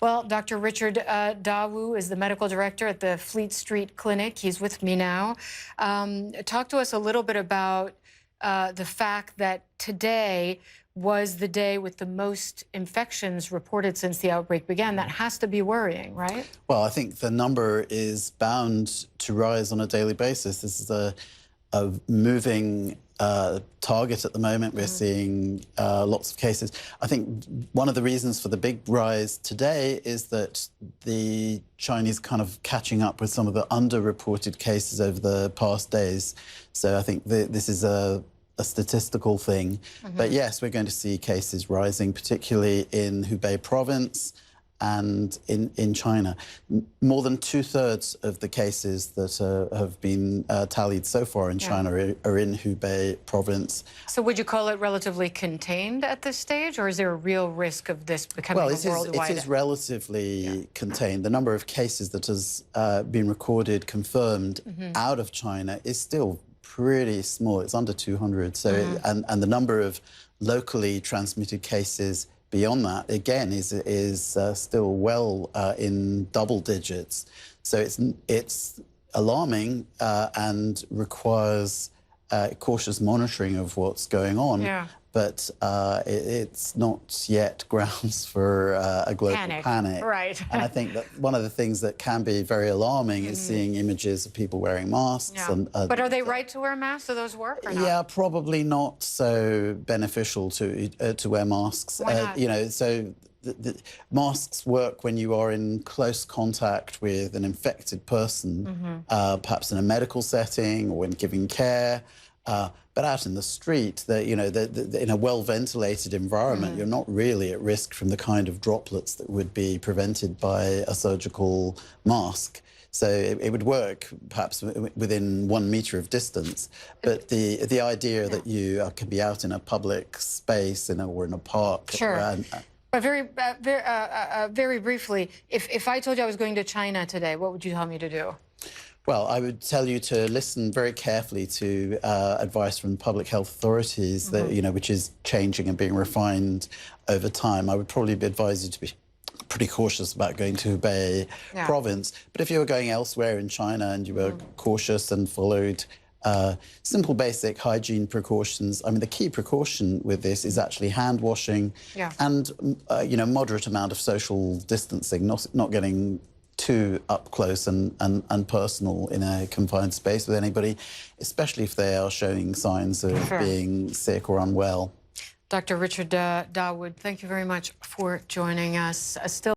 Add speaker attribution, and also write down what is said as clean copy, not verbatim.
Speaker 1: Well, Dr. Richard Dawood is the medical director at the Fleet Street Clinic. He's with me now. Talk to us a little bit about the fact that today was the day with the most infections reported since the outbreak began. That has to be worrying, right?
Speaker 2: Well, I think the number is bound to rise on a daily basis. This is a moving target at the moment. We're seeing lots of cases. I think one of the reasons for the big rise today is that the Chinese kind of catching up with some of the underreported cases over the past days. So I think this is a statistical thing. But yes, we're going to see cases rising, particularly in Hubei province and in China. More than 2/3 of the cases that have been tallied so far in China are in Hubei province.
Speaker 1: So would you call it relatively contained at this stage, or is there a real risk of this becoming worldwide?
Speaker 2: It is relatively contained. The number of cases that has been recorded, confirmed out of China is still pretty small. It's under 200. So, and the number of locally transmitted cases beyond that, again, is still well in double digits. So it's alarming and requires cautious monitoring of what's going on.
Speaker 1: Yeah.
Speaker 2: But it's not yet grounds for a global panic.
Speaker 1: Right.
Speaker 2: And I think that one of the things that can be very alarming is seeing images of people wearing masks.
Speaker 1: Yeah. But are they right to wear masks? Do those work or not?
Speaker 2: Yeah, probably not so beneficial to wear masks.
Speaker 1: Why not?
Speaker 2: You know, so the masks work when you are in close contact with an infected person, perhaps in a medical setting or when giving care. But out in the street, in a well-ventilated environment, you're not really at risk from the kind of droplets that would be prevented by a surgical mask. So it would work perhaps within 1 meter of distance. But the idea that you can be out in a public space or in a park.
Speaker 1: Sure. But very briefly, if I told you I was going to China today, what would you tell me to do?
Speaker 2: Well, I would tell you to listen very carefully to advice from public health authorities, that, which is changing and being refined over time. I would probably advise you to be pretty cautious about going to Hubei province. But if you were going elsewhere in China and you were cautious and followed simple, basic hygiene precautions, I mean, the key precaution with this is actually hand washing and, moderate amount of social distancing, not getting too up close and personal in a confined space with anybody, especially if they are showing signs of being sick or unwell.
Speaker 1: Dr. Richard Dawood, thank you very much for joining us.